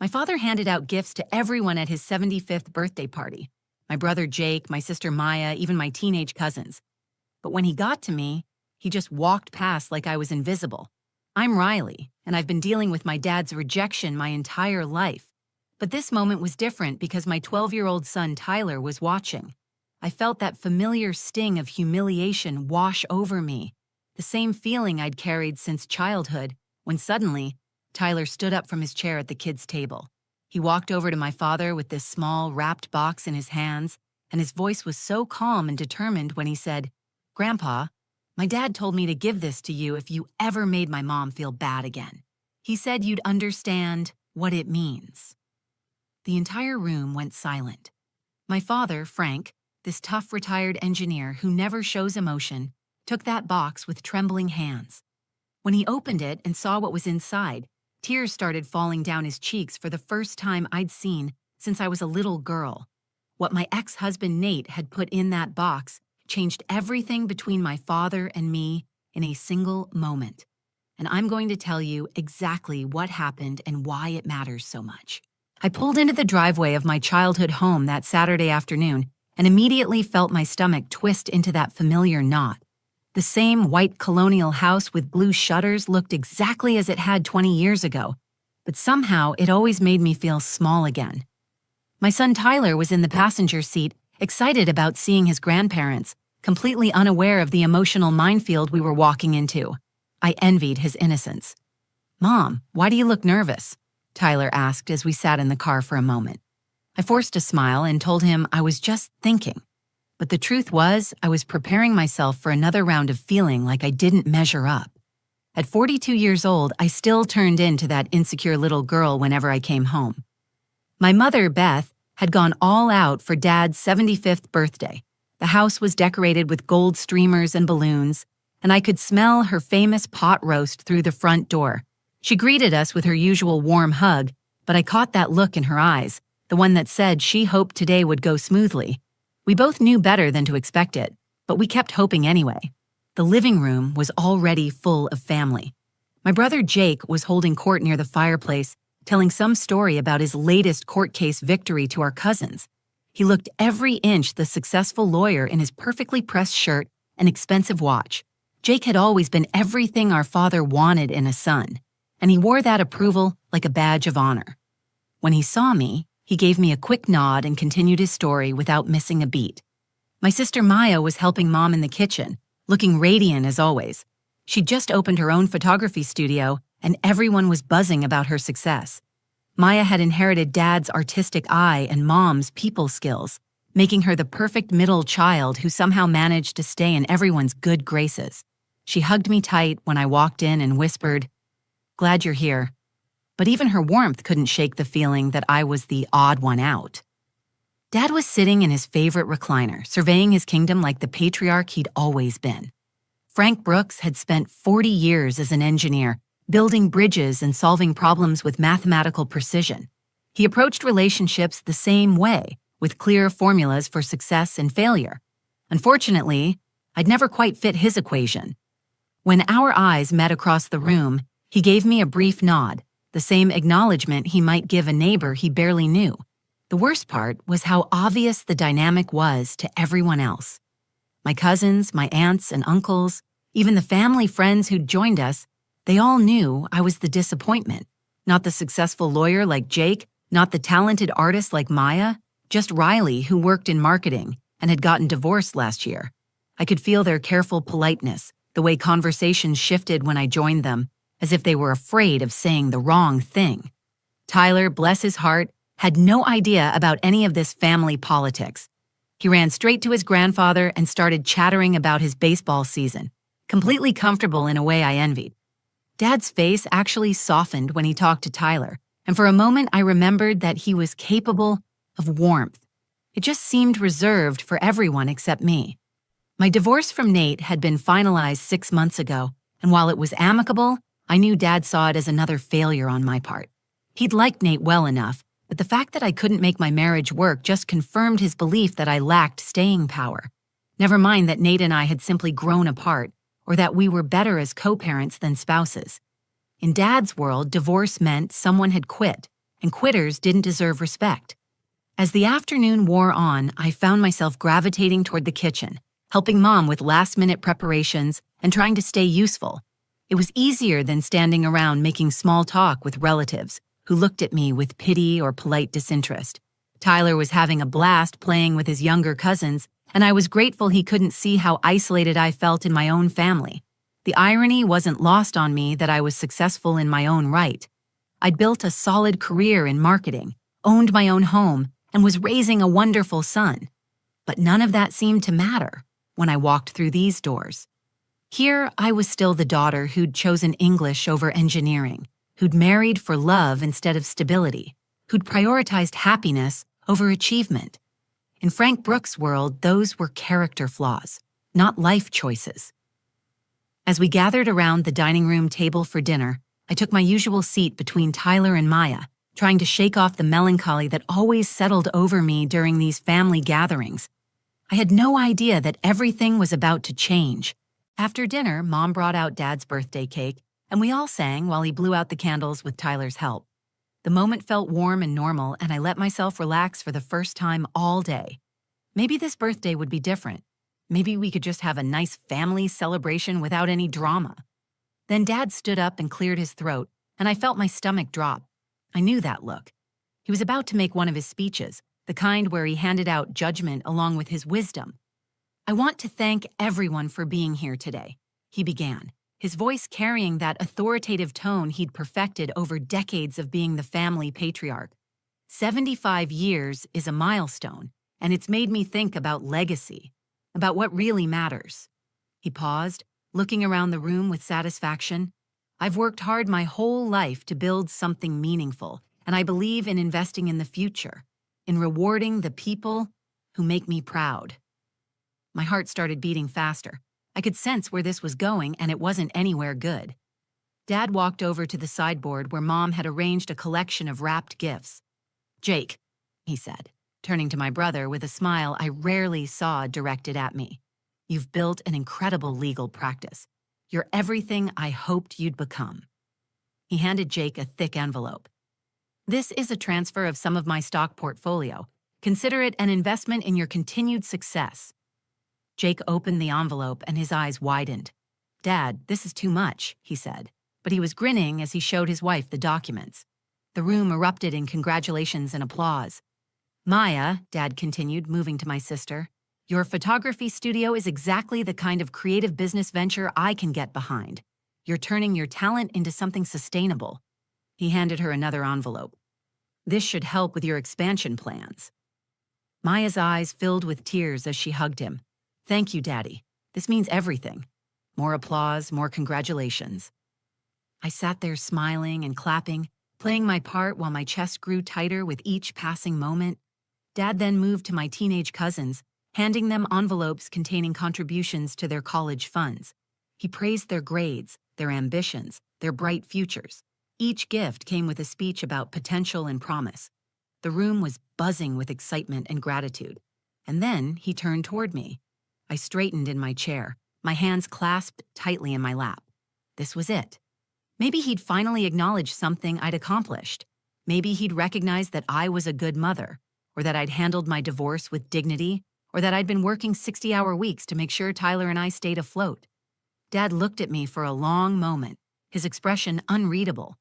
My father handed out gifts to everyone at his 75th birthday party. My brother Jake, my sister Maya, even my teenage cousins. But when he got to me, he just walked past like I was invisible. I'm Riley, and I've been dealing with my dad's rejection my entire life. But this moment was different because my 12-year-old son Tyler was watching. I felt that familiar sting of humiliation wash over me, the same feeling I'd carried since childhood, when suddenly, Tyler stood up from his chair at the kids' table. He walked over to my father with this small, wrapped box in his hands, and his voice was so calm and determined when he said, "Grandpa, my dad told me to give this to you if you ever made my mom feel bad again. He said you'd understand what it means." The entire room went silent. My father, Frank, this tough retired engineer who never shows emotion, took that box with trembling hands. When he opened it and saw what was inside, tears started falling down his cheeks for the first time I'd seen since I was a little girl. What my ex-husband Nate had put in that box changed everything between my father and me in a single moment. And I'm going to tell you exactly what happened and why it matters so much. I pulled into the driveway of my childhood home that Saturday afternoon and immediately felt my stomach twist into that familiar knot. The same white colonial house with blue shutters looked exactly as it had 20 years ago, but somehow it always made me feel small again. My son Tyler was in the passenger seat, excited about seeing his grandparents, completely unaware of the emotional minefield we were walking into. I envied his innocence. "Mom, why do you look nervous?" Tyler asked as we sat in the car for a moment. I forced a smile and told him I was just thinking. But the truth was, I was preparing myself for another round of feeling like I didn't measure up. At 42 years old, I still turned into that insecure little girl whenever I came home. My mother, Beth, had gone all out for Dad's 75th birthday. The house was decorated with gold streamers and balloons, and I could smell her famous pot roast through the front door. She greeted us with her usual warm hug, but I caught that look in her eyes, the one that said she hoped today would go smoothly. We both knew better than to expect it, but we kept hoping anyway. The living room was already full of family. My brother Jake was holding court near the fireplace, telling some story about his latest court case victory to our cousins. He looked every inch the successful lawyer in his perfectly pressed shirt and expensive watch. Jake had always been everything our father wanted in a son, and he wore that approval like a badge of honor. When he saw me, he gave me a quick nod and continued his story without missing a beat. My sister Maya was helping Mom in the kitchen, looking radiant as always. She'd just opened her own photography studio, and everyone was buzzing about her success. Maya had inherited Dad's artistic eye and Mom's people skills, making her the perfect middle child who somehow managed to stay in everyone's good graces. She hugged me tight when I walked in and whispered, "Glad you're here." But even her warmth couldn't shake the feeling that I was the odd one out. Dad was sitting in his favorite recliner, surveying his kingdom like the patriarch he'd always been. Frank Brooks had spent 40 years as an engineer, building bridges and solving problems with mathematical precision. He approached relationships the same way, with clear formulas for success and failure. Unfortunately, I'd never quite fit his equation. When our eyes met across the room, he gave me a brief nod, the same acknowledgement he might give a neighbor he barely knew. The worst part was how obvious the dynamic was to everyone else. My cousins, my aunts and uncles, even the family friends who'd joined us, they all knew I was the disappointment. Not the successful lawyer like Jake, not the talented artist like Maya, just Riley, who worked in marketing and had gotten divorced last year. I could feel their careful politeness, the way conversations shifted when I joined them, as if they were afraid of saying the wrong thing. Tyler, bless his heart, had no idea about any of this family politics. He ran straight to his grandfather and started chattering about his baseball season, completely comfortable in a way I envied. Dad's face actually softened when he talked to Tyler, and for a moment I remembered that he was capable of warmth. It just seemed reserved for everyone except me. My divorce from Nate had been finalized 6 months ago, and while it was amicable, I knew Dad saw it as another failure on my part. He'd liked Nate well enough, but the fact that I couldn't make my marriage work just confirmed his belief that I lacked staying power. Never mind that Nate and I had simply grown apart, or that we were better as co-parents than spouses. In Dad's world, divorce meant someone had quit, and quitters didn't deserve respect. As the afternoon wore on, I found myself gravitating toward the kitchen, helping Mom with last-minute preparations and trying to stay useful. It was easier than standing around making small talk with relatives who looked at me with pity or polite disinterest. Tyler was having a blast playing with his younger cousins, and I was grateful he couldn't see how isolated I felt in my own family. The irony wasn't lost on me that I was successful in my own right. I'd built a solid career in marketing, owned my own home, and was raising a wonderful son. But none of that seemed to matter when I walked through these doors. Here, I was still the daughter who'd chosen English over engineering, who'd married for love instead of stability, who'd prioritized happiness over achievement. In Frank Brooks' world, those were character flaws, not life choices. As we gathered around the dining room table for dinner, I took my usual seat between Tyler and Maya, trying to shake off the melancholy that always settled over me during these family gatherings. I had no idea that everything was about to change. After dinner, Mom brought out Dad's birthday cake, and we all sang while he blew out the candles with Tyler's help. The moment felt warm and normal, and I let myself relax for the first time all day. Maybe this birthday would be different. Maybe we could just have a nice family celebration without any drama. Then Dad stood up and cleared his throat, and I felt my stomach drop. I knew that look. He was about to make one of his speeches, the kind where he handed out judgment along with his wisdom. "I want to thank everyone for being here today," he began, his voice carrying that authoritative tone he'd perfected over decades of being the family patriarch. 75 years is a milestone, and it's made me think about legacy, about what really matters. He paused, looking around the room with satisfaction. "I've worked hard my whole life to build something meaningful, and I believe in investing in the future, in rewarding the people who make me proud." My heart started beating faster. I could sense where this was going, and it wasn't anywhere good. Dad walked over to the sideboard where Mom had arranged a collection of wrapped gifts. "Jake," he said, turning to my brother with a smile I rarely saw directed at me, "you've built an incredible legal practice. You're everything I hoped you'd become." He handed Jake a thick envelope. "This is a transfer of some of my stock portfolio. Consider it an investment in your continued success." Jake opened the envelope and his eyes widened. "Dad, this is too much," he said, but he was grinning as he showed his wife the documents. The room erupted in congratulations and applause. "Maya," Dad continued, moving to my sister, "your photography studio is exactly the kind of creative business venture I can get behind. You're turning your talent into something sustainable." He handed her another envelope. "This should help with your expansion plans." Maya's eyes filled with tears as she hugged him. "Thank you, Daddy. This means everything." More applause, more congratulations. I sat there smiling and clapping, playing my part while my chest grew tighter with each passing moment. Dad then moved to my teenage cousins, handing them envelopes containing contributions to their college funds. He praised their grades, their ambitions, their bright futures. Each gift came with a speech about potential and promise. The room was buzzing with excitement and gratitude. And then he turned toward me. I straightened in my chair, my hands clasped tightly in my lap. This was it. Maybe he'd finally acknowledged something I'd accomplished. Maybe he'd recognized that I was a good mother, or that I'd handled my divorce with dignity, or that I'd been working 60-hour weeks to make sure Tyler and I stayed afloat. Dad looked at me for a long moment, his expression unreadable.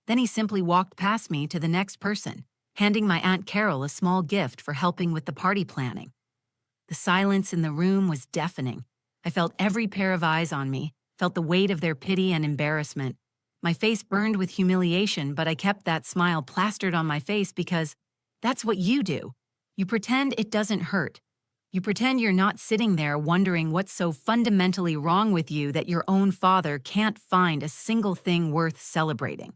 Then he simply walked past me to the next person, handing my Aunt Carol a small gift for helping with the party planning. The silence in the room was deafening. I felt every pair of eyes on me, felt the weight of their pity and embarrassment. My face burned with humiliation, but I kept that smile plastered on my face because that's what you do. You pretend it doesn't hurt. You pretend you're not sitting there wondering what's so fundamentally wrong with you that your own father can't find a single thing worth celebrating.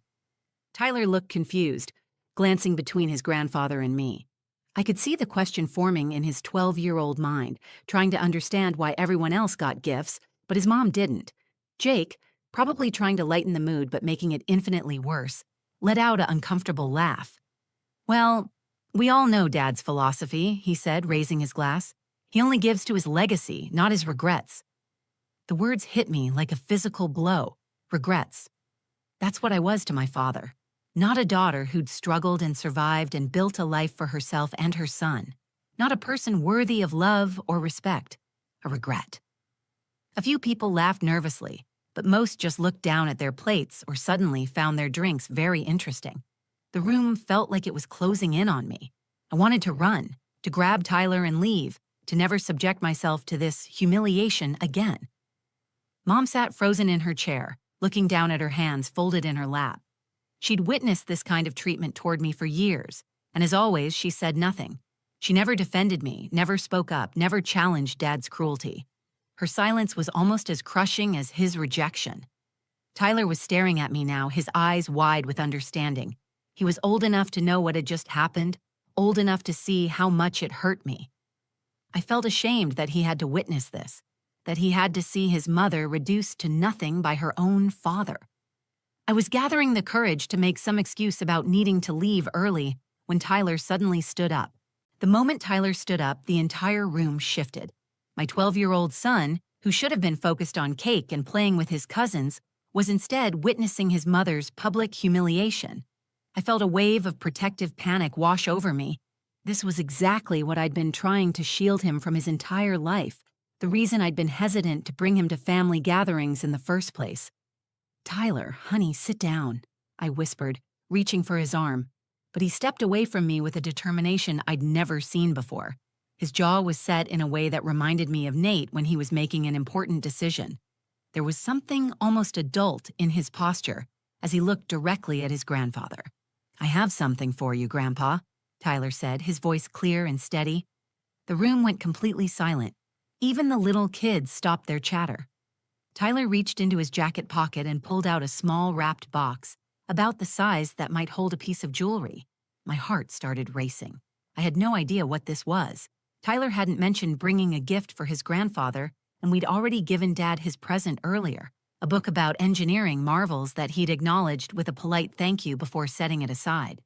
Tyler looked confused, glancing between his grandfather and me. I could see the question forming in his 12-year-old mind, trying to understand why everyone else got gifts, but his mom didn't. Jake, probably trying to lighten the mood but making it infinitely worse, let out an uncomfortable laugh. "Well, we all know Dad's philosophy," he said, raising his glass. "He only gives to his legacy, not his regrets." The words hit me like a physical blow. Regrets. That's what I was to my father. Not a daughter who'd struggled and survived and built a life for herself and her son. Not a person worthy of love or respect. A regret. A few people laughed nervously, but most just looked down at their plates or suddenly found their drinks very interesting. The room felt like it was closing in on me. I wanted to run, to grab Tyler and leave, to never subject myself to this humiliation again. Mom sat frozen in her chair, looking down at her hands folded in her lap. She'd witnessed this kind of treatment toward me for years, and as always, she said nothing. She never defended me, never spoke up, never challenged Dad's cruelty. Her silence was almost as crushing as his rejection. Tyler was staring at me now, his eyes wide with understanding. He was old enough to know what had just happened, old enough to see how much it hurt me. I felt ashamed that he had to witness this, that he had to see his mother reduced to nothing by her own father. I was gathering the courage to make some excuse about needing to leave early when Tyler suddenly stood up. The moment Tyler stood up, the entire room shifted. My 12-year-old son, who should have been focused on cake and playing with his cousins, was instead witnessing his mother's public humiliation. I felt a wave of protective panic wash over me. This was exactly what I'd been trying to shield him from his entire life, the reason I'd been hesitant to bring him to family gatherings in the first place. "Tyler, honey, sit down," I whispered, reaching for his arm. But he stepped away from me with a determination I'd never seen before. His jaw was set in a way that reminded me of Nate when he was making an important decision. There was something almost adult in his posture as he looked directly at his grandfather. "I have something for you, Grandpa," Tyler said, his voice clear and steady. The room went completely silent. Even the little kids stopped their chatter. Tyler reached into his jacket pocket and pulled out a small wrapped box, about the size that might hold a piece of jewelry. My heart started racing. I had no idea what this was. Tyler hadn't mentioned bringing a gift for his grandfather, and we'd already given Dad his present earlier, a book about engineering marvels that he'd acknowledged with a polite thank you before setting it aside.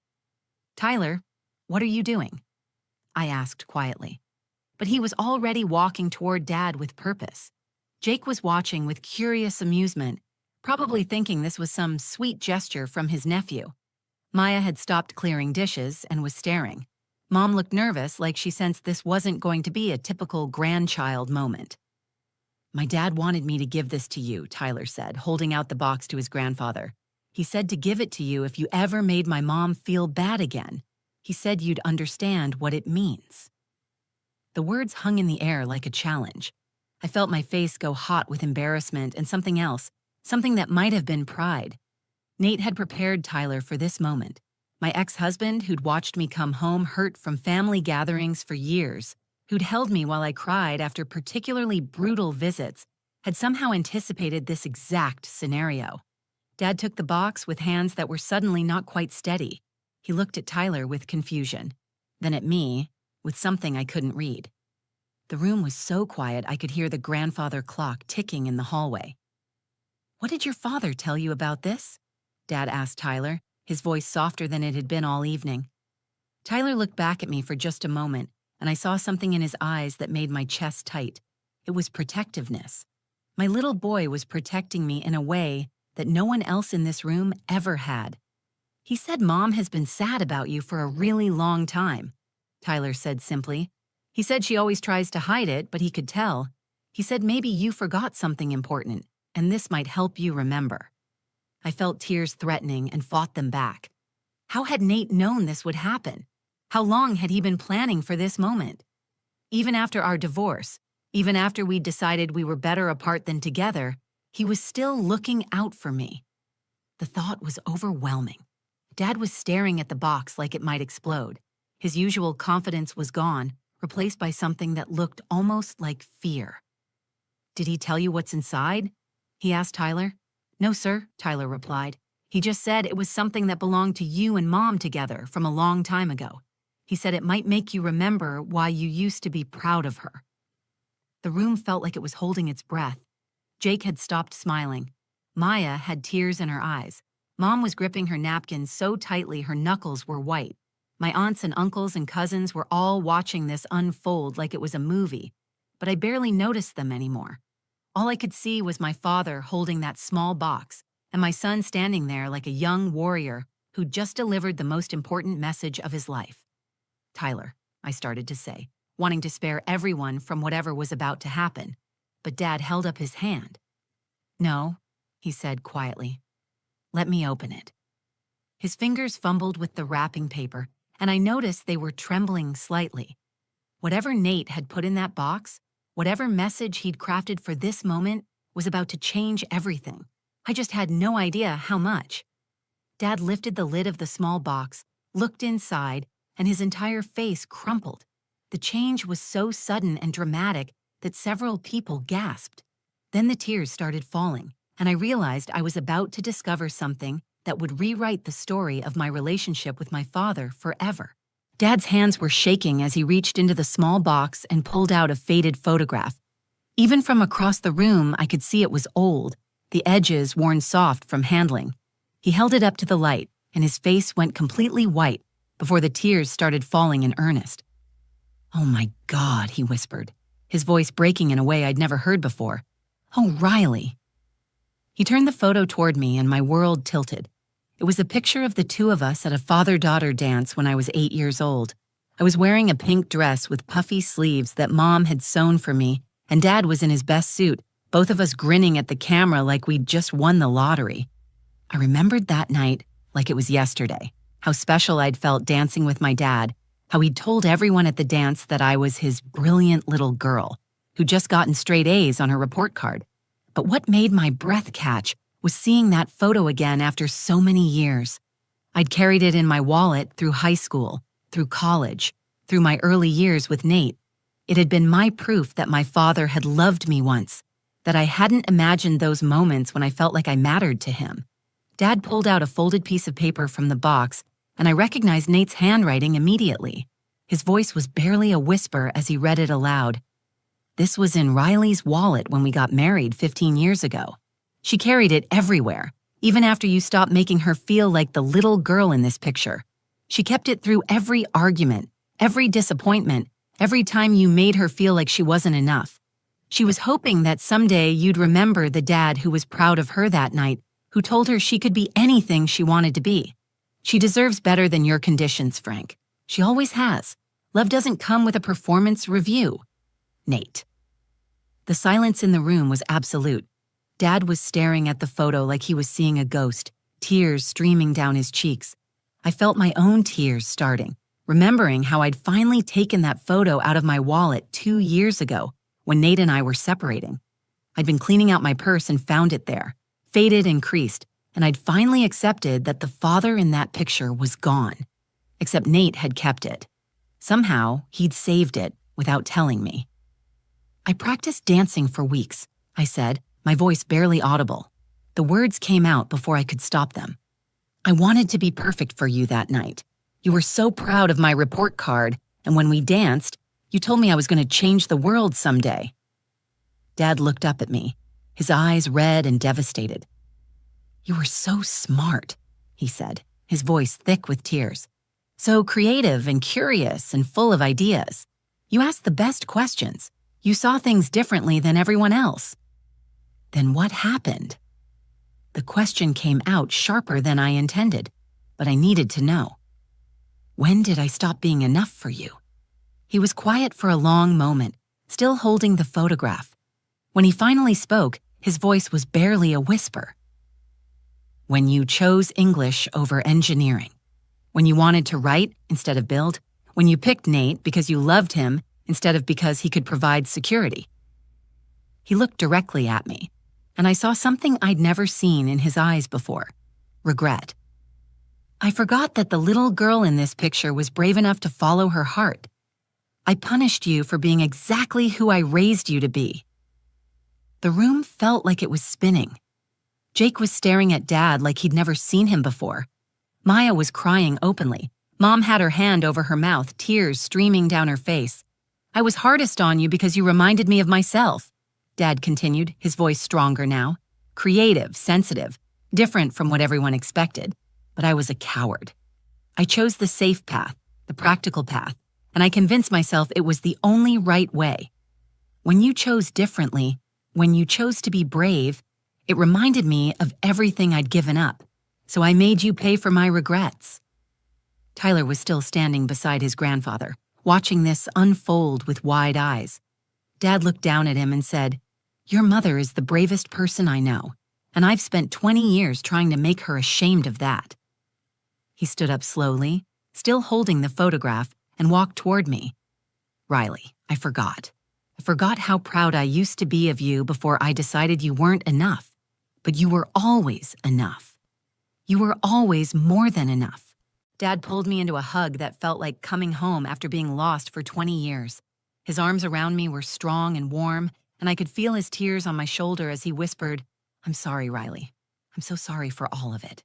"Tyler, what are you doing?" I asked quietly. But he was already walking toward Dad with purpose. Jake was watching with curious amusement, probably thinking this was some sweet gesture from his nephew. Maya had stopped clearing dishes and was staring. Mom looked nervous, like she sensed this wasn't going to be a typical grandchild moment. "My dad wanted me to give this to you," Tyler said, holding out the box to his grandfather. "He said to give it to you if you ever made my mom feel bad again. He said you'd understand what it means." The words hung in the air like a challenge. I felt my face go hot with embarrassment and something else, something that might have been pride. Nate had prepared Tyler for this moment. My ex-husband, who'd watched me come home hurt from family gatherings for years, who'd held me while I cried after particularly brutal visits, had somehow anticipated this exact scenario. Dad took the box with hands that were suddenly not quite steady. He looked at Tyler with confusion, then at me with something I couldn't read. The room was so quiet I could hear the grandfather clock ticking in the hallway. "What did your father tell you about this?" Dad asked Tyler, his voice softer than it had been all evening. Tyler looked back at me for just a moment, and I saw something in his eyes that made my chest tight. It was protectiveness. My little boy was protecting me in a way that no one else in this room ever had. "He said Mom has been sad about you for a really long time," Tyler said simply. "He said she always tries to hide it, but he could tell. He said maybe you forgot something important, and this might help you remember." I felt tears threatening and fought them back. How had Nate known this would happen? How long had he been planning for this moment? Even after our divorce, even after we decided we were better apart than together, he was still looking out for me. The thought was overwhelming. Dad was staring at the box like it might explode. His usual confidence was gone, replaced by something that looked almost like fear. "Did he tell you what's inside?" he asked Tyler. "No, sir," Tyler replied. "He just said it was something that belonged to you and Mom together from a long time ago. He said it might make you remember why you used to be proud of her." The room felt like it was holding its breath. Jake had stopped smiling. Maya had tears in her eyes. Mom was gripping her napkin so tightly her knuckles were white. My aunts and uncles and cousins were all watching this unfold like it was a movie, but I barely noticed them anymore. All I could see was my father holding that small box, and my son standing there like a young warrior, who'd just delivered the most important message of his life. "Tyler," I started to say, wanting to spare everyone from whatever was about to happen, but Dad held up his hand. "No," he said quietly. "Let me open it." His fingers fumbled with the wrapping paper, and I noticed they were trembling slightly. Whatever Nate had put in that box, whatever message he'd crafted for this moment, was about to change everything. I just had no idea how much. Dad lifted the lid of the small box, looked inside, and his entire face crumpled. The change was so sudden and dramatic that several people gasped. Then the tears started falling, and I realized I was about to discover something that would rewrite the story of my relationship with my father forever. Dad's hands were shaking as he reached into the small box and pulled out a faded photograph. Even from across the room, I could see it was old, the edges worn soft from handling. He held it up to the light, and his face went completely white before the tears started falling in earnest. "Oh my God," he whispered, his voice breaking in a way I'd never heard before. "Oh, Riley." He turned the photo toward me, and my world tilted. It was a picture of the two of us at a father-daughter dance when I was 8 years old. I was wearing a pink dress with puffy sleeves that Mom had sewn for me, and Dad was in his best suit, both of us grinning at the camera like we'd just won the lottery. I remembered that night like it was yesterday, how special I'd felt dancing with my dad, how he'd told everyone at the dance that I was his brilliant little girl, who'd just gotten straight A's on her report card. But what made my breath catch was seeing that photo again after so many years. I'd carried it in my wallet through high school, through college, through my early years with Nate. It had been my proof that my father had loved me once, that I hadn't imagined those moments when I felt like I mattered to him. Dad pulled out a folded piece of paper from the box, and I recognized Nate's handwriting immediately. His voice was barely a whisper as he read it aloud. "This was in Riley's wallet when we got married 15 years ago. She carried it everywhere, even after you stopped making her feel like the little girl in this picture. She kept it through every argument, every disappointment, every time you made her feel like she wasn't enough. She was hoping that someday you'd remember the dad who was proud of her that night, who told her she could be anything she wanted to be. She deserves better than your conditions, Frank. She always has. Love doesn't come with a performance review. Nate." The silence in the room was absolute. Dad was staring at the photo like he was seeing a ghost, tears streaming down his cheeks. I felt my own tears starting, remembering how I'd finally taken that photo out of my wallet 2 years ago when Nate and I were separating. I'd been cleaning out my purse and found it there, faded and creased, and I'd finally accepted that the father in that picture was gone. Except Nate had kept it. Somehow, he'd saved it without telling me. "I practiced dancing for weeks," I said, my voice barely audible. The words came out before I could stop them. "I wanted to be perfect for you that night. You were so proud of my report card, and when we danced, you told me I was going to change the world someday." Dad looked up at me, his eyes red and devastated. "You were so smart," he said, his voice thick with tears. "So creative and curious and full of ideas. You asked the best questions. You saw things differently than everyone else." "Then what happened?" The question came out sharper than I intended, but I needed to know. "When did I stop being enough for you?" He was quiet for a long moment, still holding the photograph. When he finally spoke, his voice was barely a whisper. "When you chose English over engineering. When you wanted to write instead of build. When you picked Nate because you loved him instead of because he could provide security." He looked directly at me, and I saw something I'd never seen in his eyes before: regret. "I forgot that the little girl in this picture was brave enough to follow her heart. I punished you for being exactly who I raised you to be." The room felt like it was spinning. Jake was staring at Dad like he'd never seen him before. Maya was crying openly. Mom had her hand over her mouth, tears streaming down her face. "I was hardest on you because you reminded me of myself," Dad continued, his voice stronger now. "Creative, sensitive, different from what everyone expected. But I was a coward. I chose the safe path, the practical path, and I convinced myself it was the only right way. When you chose differently, when you chose to be brave, it reminded me of everything I'd given up. So I made you pay for my regrets." Tyler was still standing beside his grandfather, watching this unfold with wide eyes. Dad looked down at him and said, "Your mother is the bravest person I know, and I've spent 20 years trying to make her ashamed of that." He stood up slowly, still holding the photograph, and walked toward me. "Riley, I forgot. I forgot how proud I used to be of you before I decided you weren't enough. But you were always enough. You were always more than enough." Dad pulled me into a hug that felt like coming home after being lost for 20 years. His arms around me were strong and warm, and I could feel his tears on my shoulder as he whispered, "I'm sorry, Riley. I'm so sorry for all of it."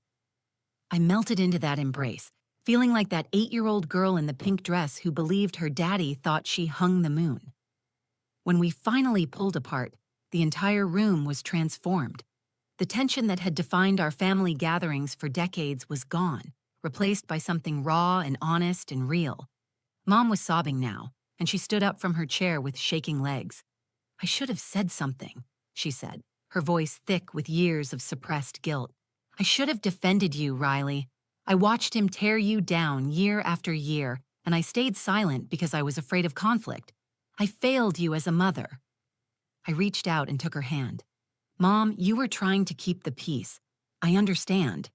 I melted into that embrace, feeling like that 8-year-old girl in the pink dress who believed her daddy thought she hung the moon. When we finally pulled apart, the entire room was transformed. The tension that had defined our family gatherings for decades was gone, replaced by something raw and honest and real. Mom was sobbing now, and she stood up from her chair with shaking legs. "I should have said something," she said, her voice thick with years of suppressed guilt. "I should have defended you, Riley. I watched him tear you down year after year, and I stayed silent because I was afraid of conflict. I failed you as a mother." I reached out and took her hand. "Mom, you were trying to keep the peace. I understand."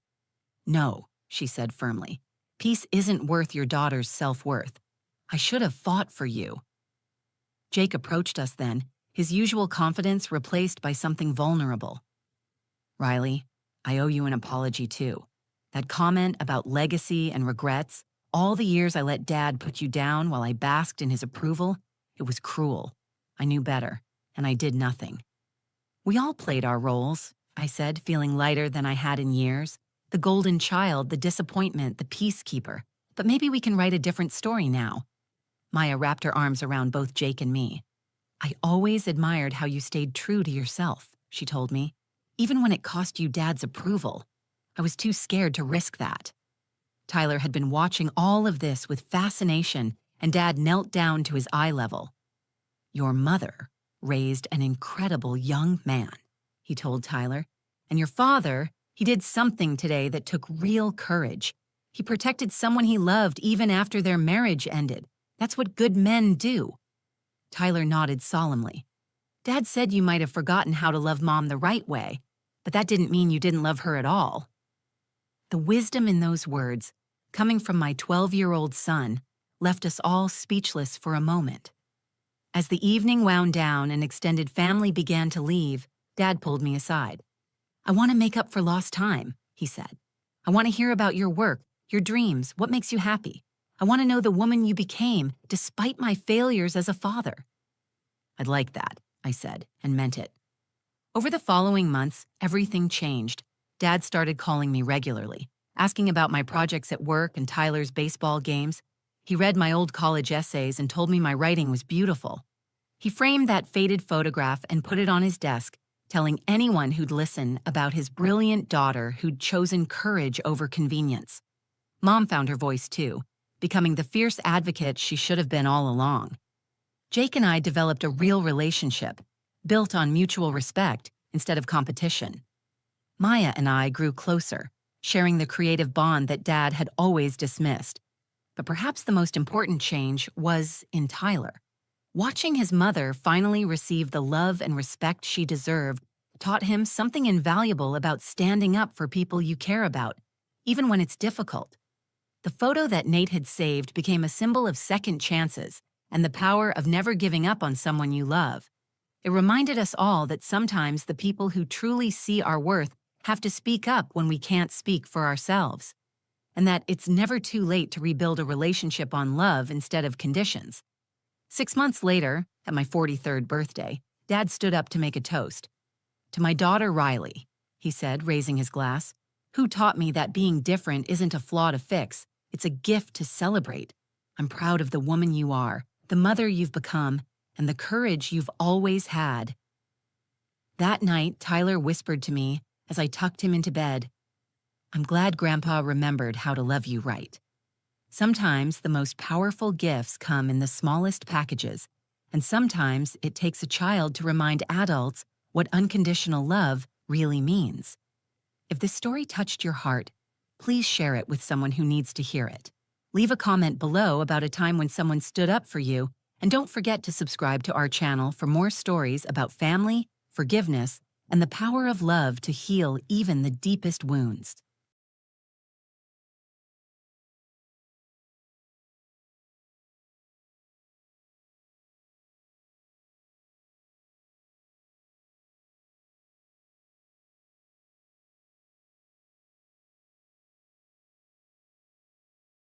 "No," she said firmly. "Peace isn't worth your daughter's self-worth. I should have fought for you." Jake approached us then, his usual confidence replaced by something vulnerable. "Riley, I owe you an apology too. That comment about legacy and regrets, all the years I let Dad put you down while I basked in his approval, it was cruel. I knew better, and I did nothing." "We all played our roles," I said, feeling lighter than I had in years. "The golden child, the disappointment, the peacekeeper. But maybe we can write a different story now." Maya wrapped her arms around both Jake and me. "I always admired how you stayed true to yourself," she told me. "Even when it cost you Dad's approval. I was too scared to risk that." Tyler had been watching all of this with fascination, and Dad knelt down to his eye level. "Your mother raised an incredible young man," he told Tyler. "And your father, he did something today that took real courage. He protected someone he loved even after their marriage ended. That's what good men do." Tyler nodded solemnly. "Dad said you might have forgotten how to love Mom the right way, but that didn't mean you didn't love her at all." The wisdom in those words, coming from my 12-year-old son, left us all speechless for a moment. As the evening wound down and extended family began to leave, Dad pulled me aside. "I want to make up for lost time," he said. "I want to hear about your work, your dreams, what makes you happy. I want to know the woman you became despite my failures as a father." "I'd like that," I said, and meant it. Over the following months, everything changed. Dad started calling me regularly, asking about my projects at work and Tyler's baseball games. He read my old college essays and told me my writing was beautiful. He framed that faded photograph and put it on his desk, telling anyone who'd listen about his brilliant daughter who'd chosen courage over convenience. Mom found her voice too, becoming the fierce advocate she should have been all along. Jake and I developed a real relationship, built on mutual respect instead of competition. Maya and I grew closer, sharing the creative bond that Dad had always dismissed. But perhaps the most important change was in Tyler. Watching his mother finally receive the love and respect she deserved taught him something invaluable about standing up for people you care about, even when it's difficult. The photo that Nate had saved became a symbol of second chances and the power of never giving up on someone you love. It reminded us all that sometimes the people who truly see our worth have to speak up when we can't speak for ourselves, and that it's never too late to rebuild a relationship on love instead of conditions. 6 months later, at my 43rd birthday, Dad stood up to make a toast. "To my daughter Riley," he said, raising his glass, "who taught me that being different isn't a flaw to fix, it's a gift to celebrate. I'm proud of the woman you are, the mother you've become, and the courage you've always had." That night, Tyler whispered to me as I tucked him into bed, "I'm glad Grandpa remembered how to love you right." Sometimes the most powerful gifts come in the smallest packages, and sometimes it takes a child to remind adults what unconditional love really means. If this story touched your heart, please share it with someone who needs to hear it. Leave a comment below about a time when someone stood up for you, and don't forget to subscribe to our channel for more stories about family, forgiveness, and the power of love to heal even the deepest wounds.